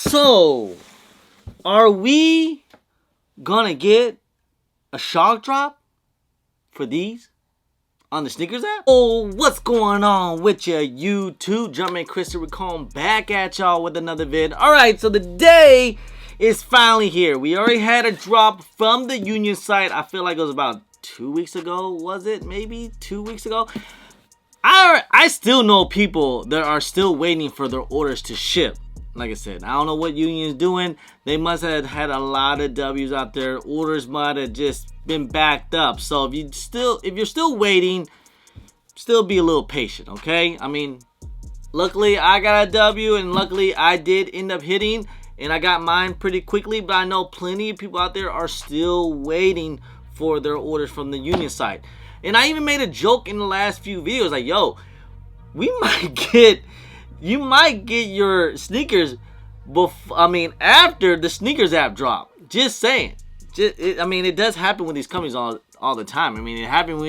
So, are we gonna get a shock drop for these on the Snkr app? Oh, what's going on with ya, YouTube? Jumpman Christopher Recall back at y'all with another vid. Alright, so the day is finally here. We already had a drop from the Union site. I feel like it was about 2 weeks ago, was it? Maybe 2 weeks ago. I still know people that are still waiting for their orders to ship. Like I said, I don't know what Union's doing. They must have had a lot of W's out there. Orders might have just been backed up. So if you're still waiting, still be a little patient, okay? I mean, luckily I got a W, and luckily I did end up hitting, and I got mine pretty quickly. But I know plenty of people out there are still waiting for their orders from the Union site. And I even made a joke in the last few videos, like, yo, you might get your sneakers after the Snkr app drop. Just saying. It does happen with these companies all the time. I mean, it happened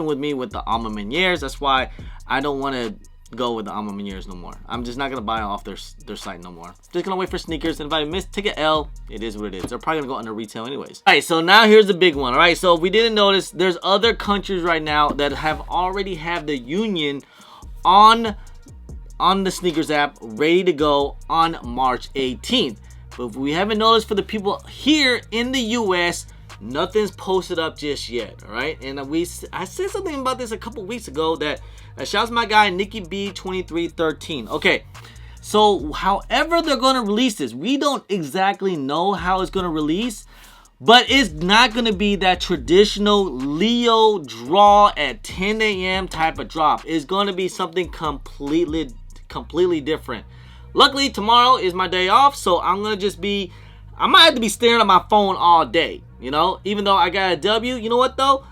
with me with the Alma Meniers. That's why I don't want to go with the Alma Meniers no more. I'm just not going to buy off their site no more. Just going to wait for sneakers. And if I take an L, it is what it is. They're probably going to go under retail anyways. Alright, so now here's the big one. Alright, so if we didn't notice, there's other countries right now that have already have the Union on the Snkr app ready to go on March 18th. But if we haven't noticed, for the people here in the US, nothing's posted up just yet. Alright, and I said something about this a couple weeks ago that shouts my guy Nicky B 2313. Okay, so however they're going to release this, we don't exactly know how it's going to release, but it's not going to be that traditional Leo draw at 10 a.m. type of drop. It's going to be something completely different. Luckily, tomorrow is my day off, so I might have to be staring at my phone all day, you know, even though I got a W. You know what though?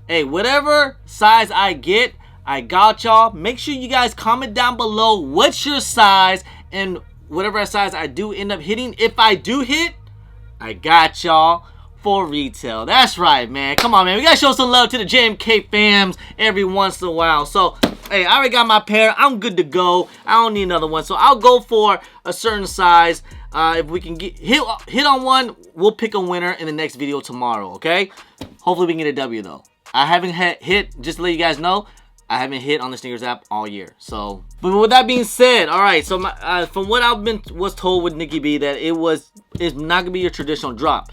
Hey, whatever size I get, I got y'all. Make sure you guys comment down below what's your size, and whatever size I do end up hitting, if I do hit, I got y'all for retail. That's right, man. Come on, man. We gotta show some love to the JMK fams every once in a while. So, hey, I already got my pair. I'm good to go. I don't need another one. So I'll go for a certain size. If we can hit on one, we'll pick a winner in the next video tomorrow, okay? Hopefully we can get a W, though. I haven't hit, just to let you guys know, I haven't hit on the Snkr app all year. So, but with that being said, all right. So from what was told with Nicky B, that it's not gonna be your traditional drop.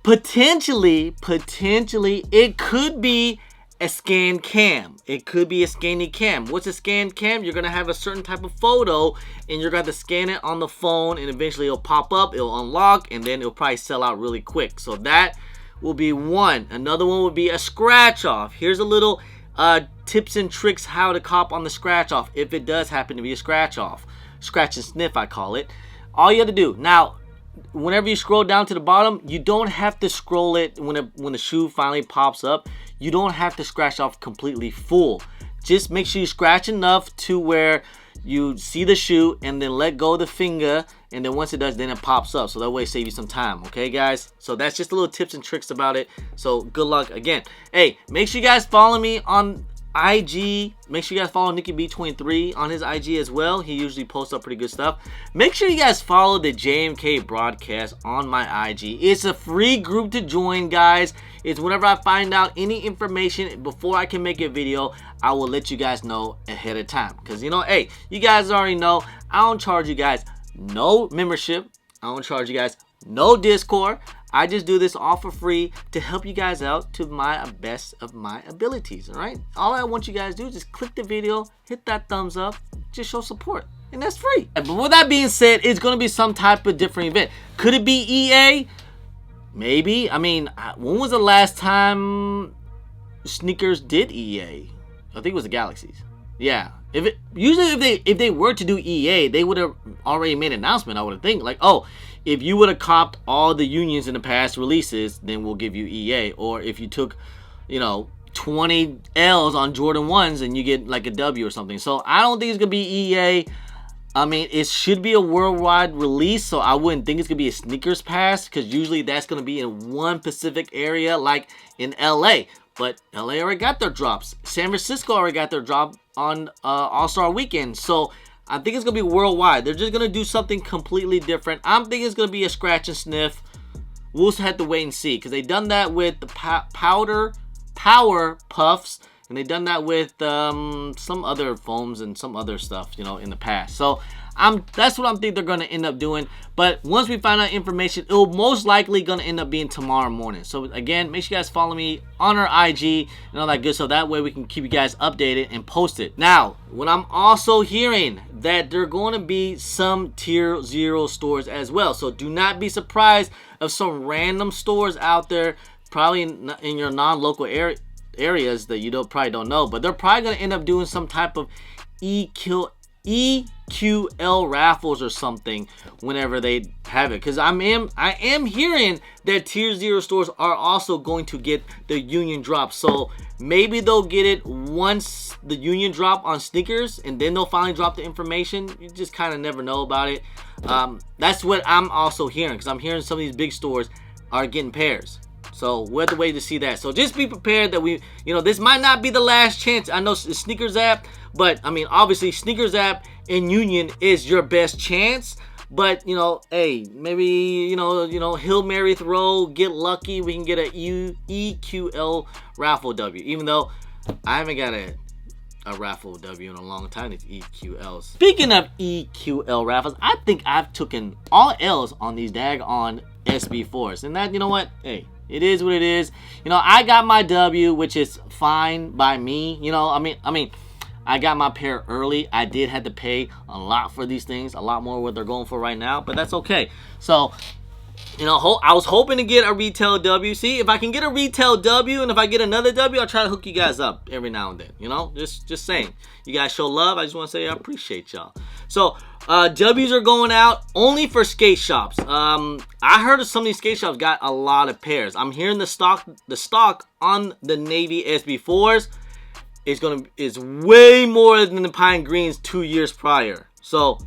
Potentially, it could be a scan cam. It could be a scanning cam. What's a scan cam? You're gonna have a certain type of photo, and you're gonna have to scan it on the phone, and eventually it'll pop up, it'll unlock, and then it'll probably sell out really quick. So that will be one. Another one would be a scratch off. Here's a little tips and tricks how to cop on the scratch off if it does happen to be a scratch off. Scratch and sniff, I call it. All you have to do now, whenever you scroll down to the bottom, you don't have to scroll it when the shoe finally pops up. You don't have to scratch off completely full. Just make sure you scratch enough to where you see the shoe, and then let go of the finger, and then once it does, then it pops up. So that way save you some time, okay guys? So that's just a little tips and tricks about it. So good luck again. Hey, make sure you guys follow me on IG. Make sure you guys follow Nicky B23 on his IG as well. He usually posts up pretty good stuff. Make sure you guys follow the JMK broadcast on my IG. It's a free group to join, guys. It's whenever I find out any information before I can make a video, I will let you guys know ahead of time. Because, you know, hey, you guys already know I don't charge you guys no membership. I don't charge you guys no Discord. I just do this all for free to help you guys out to my best of my abilities, all right? All I want you guys to do is just click the video, hit that thumbs up, just show support, and that's free. But with that being said, it's going to be some type of different event. Could it be EA? Maybe. I mean, when was the last time Snkrs did EA? I think it was the Galaxies. Yeah. Usually if they were to do EA, they would have already made an announcement, I would think. Like, oh, if you would have copped all the Unions in the past releases, then we'll give you EA. Or if you took, you know, 20 L's on Jordan 1s and you get like a W or something. So I don't think it's going to be EA. I mean, it should be a worldwide release, so I wouldn't think it's going to be a Snkrs pass, because usually that's going to be in one specific area, like in LA. But LA already got their drops. San Francisco already got their drop on All-Star Weekend. So I think it's going to be worldwide. They're just going to do something completely different. I'm thinking it's going to be a scratch and sniff. We'll just have to wait and see, because they done that with the Power Puffs, and they done that with some other foams and some other stuff, you know, in the past. So that's what I'm thinking they're going to end up doing. But once we find out information, it will most likely going to end up being tomorrow morning. So again, make sure you guys follow me on our IG and all that good, so that way we can keep you guys updated and post it. Now, what I'm also hearing, that there are going to be some tier 0 stores as well. So do not be surprised of some random stores out there, probably in your non-local areas that you probably don't know, but they're probably going to end up doing some type of EQL raffles or something whenever they have it, because I am hearing that tier 0 stores are also going to get the union drop. So maybe they'll get it once the union drop on sneakers, and then they'll finally drop the information. You just kind of never know about it. That's what I'm also hearing, because I'm hearing some of these big stores are getting pairs. So we'll have to wait to see that. So just be prepared that this might not be the last chance. I know it's Sneakers app, but I mean, obviously Sneakers app in Union is your best chance. But hey, maybe Hail Mary throw, get lucky, we can get a EQL raffle W. Even though I haven't got a raffle W in a long time. These EQLs. Speaking of EQL raffles, I think I've taken all L's on these daggone SB4s, and that, you know what? Hey, it is what it is. I got my W, which is fine by me. I mean, I got my pair early. I did have to pay a lot for these things, a lot more what they're going for right now, but that's okay. So, I was hoping to get a retail W. See, if I can get a retail W, and if I get another W, I'll try to hook you guys up every now and then. Just saying. You guys show love. I just want to say I appreciate y'all. So, W's are going out only for skate shops. I heard of some of these skate shops got a lot of pairs. I'm hearing the stock on the Navy SB4s is way more than the Pine Greens 2 years prior. So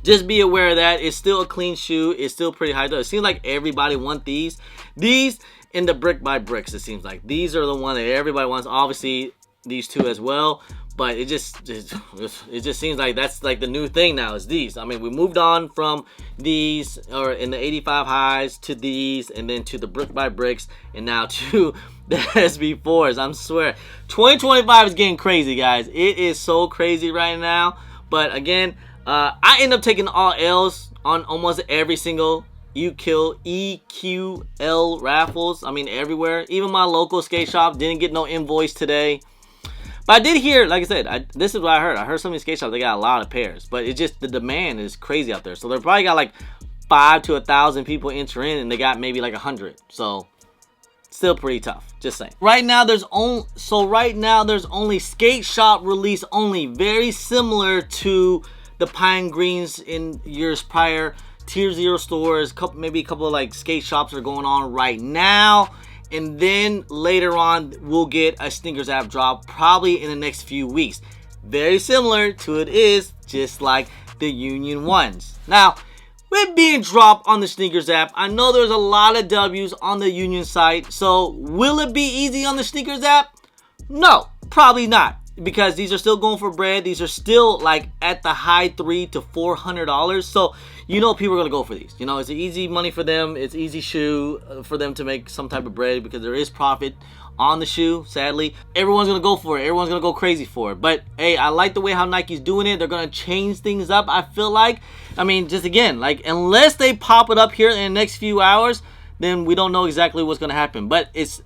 just be aware of that. It's still a clean shoe. It's still pretty high though. It seems like everybody wants these. These and the brick by bricks, it seems like. These are the one that everybody wants. Obviously, these two as well. But it just seems like that's like the new thing now is these. I mean, we moved on from these, or in the 85 highs, to these, and then to the brick by bricks, and now to the SB4s. I swear, 2025 is getting crazy, guys. It is so crazy right now. But again, I end up taking all L's on almost every single EQL raffles. I mean, everywhere. Even my local skate shop didn't get no invoice today. But I did hear, like I said, this is what I heard. I heard some of these skate shops, they got a lot of pairs. But it's just, the demand is crazy out there. So they probably got like 5 to 1,000 people enter in, and they got maybe like 100. So still pretty tough, just saying. Right now there's only skate shop release only, very similar to the Pine Greens in years prior. Tier 0 stores, maybe a couple of like skate shops are going on right now. And then later on, we'll get a Snkr app drop probably in the next few weeks. Very similar to it is just like the Union ones. Now, with being dropped on the Snkr app, I know there's a lot of W's on the Union site. So, will it be easy on the Snkr app? No, probably not. Because these are still going for bread. These are still like at the high $300 to $400. So, people are going to go for these. It's an easy money for them. It's easy shoe for them to make some type of bread, because there is profit on the shoe, sadly. Everyone's going to go for it. Everyone's going to go crazy for it. But, hey, I like the way how Nike's doing it. They're going to change things up, I feel like. I mean, just again, like, unless they pop it up here in the next few hours, then we don't know exactly what's going to happen. But it's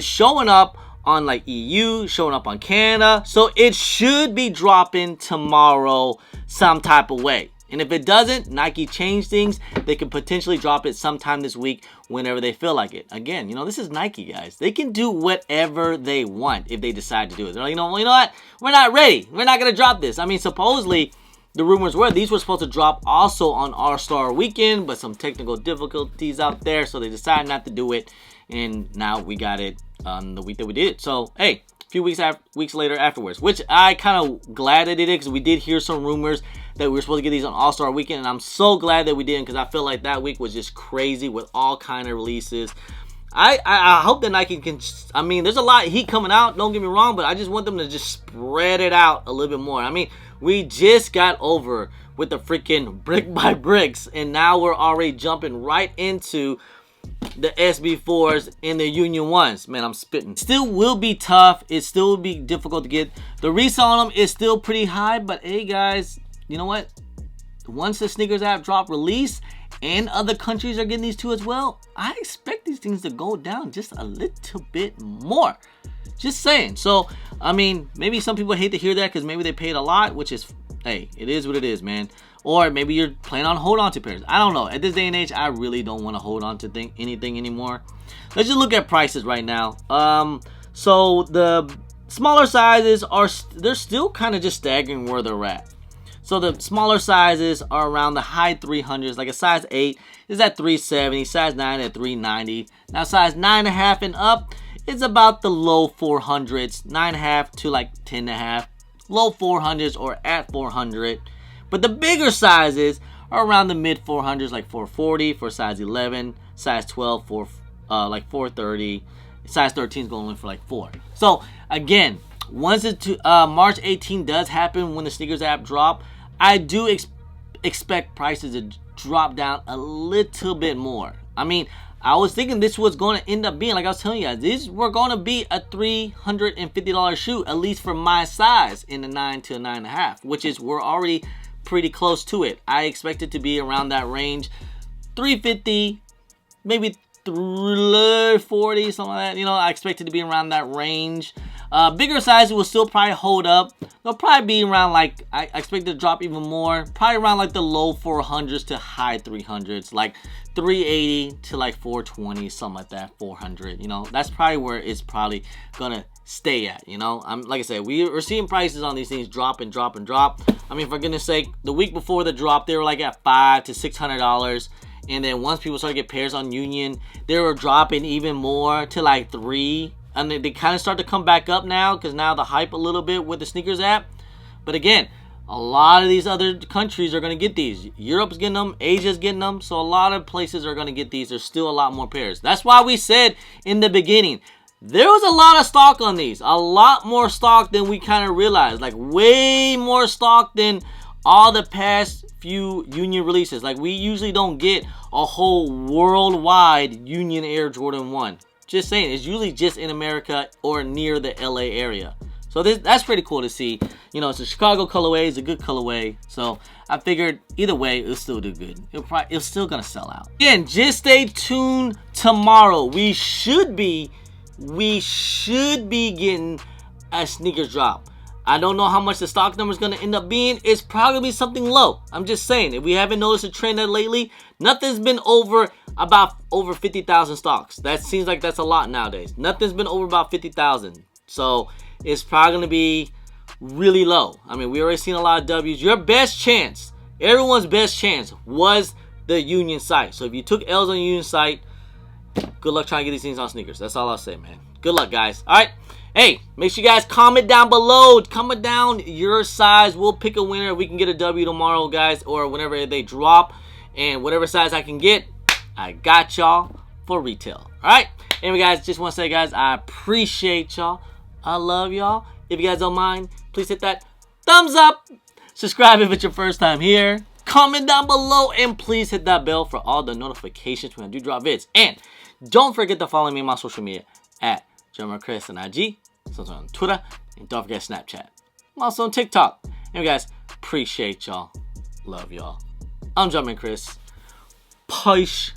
showing up on like EU, showing up on Canada. So it should be dropping tomorrow some type of way. And if it doesn't, Nike changed things. They could potentially drop it sometime this week whenever they feel like it. Again, this is Nike, guys. They can do whatever they want if they decide to do it. They're like, you know what? We're not ready. We're not going to drop this. I mean, supposedly, the rumors were these were supposed to drop also on All-Star Weekend, but some technical difficulties out there, so they decided not to do it. And now we got it on the week that we did it. So, hey, a few weeks later afterwards, which I kind of glad that it did, because we did hear some rumors that we were supposed to get these on All-Star Weekend, and I'm so glad that we didn't, because I feel like that week was just crazy with all kind of releases. I hope that Nike can, there's a lot of heat coming out, don't get me wrong, but I just want them to just spread it out a little bit more. I mean, We just got over with the freaking brick by bricks, and now we're already jumping right into the SB4s and the Union 1s. Man, I'm spitting. Still will be tough. It still will be difficult to get. The resale on them is still pretty high, but hey guys, you know what? Once the Snkr app drop release and other countries are getting these too as well, I expect these things to go down just a little bit more. Just saying. So, I mean, maybe some people hate to hear that because maybe they paid a lot, which is, hey, it is what it is, man. Or maybe you're planning on hold on to pairs. I don't know. At this day and age, I really don't want to hold on to anything anymore. Let's just look at prices right now. So the smaller sizes they're still kind of just staggering where they're at. So the smaller sizes are around the high 300s. Like a size 8 is at 370, size 9 at 390. Now size 9.5 and up, it's about the low 400s, 9.5 to like 10.5, low 400s or at 400. But the bigger sizes are around the mid 400s, like 440 for size 11, size 12 for like 430, size 13 is going for like 4. So again, once March 18 does happen, when the Snkr app drop, I do expect prices to drop down a little bit more. I mean, I was thinking this was going to end up being, like I was telling you guys, these were going to be a $350 shoe, at least for my size, in the 9 to a 9.5, which is, we're already pretty close to it. I expect it to be around that range, 350, maybe 340, something like that. You know, I expect it to be around that range. Bigger sizes will still probably hold up. They'll probably be around, like, I expect it to drop even more, probably around like the low 400s to high 300s, like 380 to like 420, something like that, 400. You know, that's probably where it's probably gonna stay at. You know, like I said, we're seeing prices on these things drop and drop and drop. I mean, for goodness sake, the week before the drop, they were like at $500 to $600. And then once people started to get pairs on Union, they were dropping even more to like $300. And they kind of start to come back up now, because now the hype a little bit with the Snkr app. But again, a lot of these other countries are going to get these. Europe's getting them, Asia's getting them, so a lot of places are going to get these. There's still a lot more pairs. That's why we said in the beginning, there was a lot of stock on these. A lot more stock than we kind of realized. Like way more stock than all the past few Union releases. Like we usually don't get a whole worldwide Union Air Jordan 1. Just saying, it's usually just in America or near the LA area. So that's pretty cool to see. You know, it's a Chicago colorway, it's a good colorway. So I figured either way, it'll still do good. It's still gonna sell out. Again, just stay tuned tomorrow. We should be getting a Snkr drop. I don't know how much the stock number is going to end up being. It's probably going to be something low. I'm just saying, if we haven't noticed a trend lately, nothing's been over 50,000 stocks. That seems like that's a lot nowadays. Nothing's been over about 50,000. So it's probably going to be really low. I mean, we already seen a lot of W's. Your best chance, everyone's best chance, was the Union site. So if you took L's on the Union site, good luck trying to get these things on Snkrs. That's all I'll say, man. Good luck, guys. All right. Hey, make sure you guys comment down below. Comment down your size. We'll pick a winner. We can get a W tomorrow, guys, or whenever they drop. And whatever size I can get, I got y'all for retail. All right. Anyway, guys, just want to say, guys, I appreciate y'all. I love y'all. If you guys don't mind, please hit that thumbs up. Subscribe if it's your first time here. Comment down below. And please hit that bell for all the notifications when I do drop vids. And don't forget to follow me on my social media at Chris on IG, so on Twitter, and don't forget Snapchat. I'm also on TikTok. Anyway, guys, appreciate y'all. Love y'all. I'm Chris. Peace.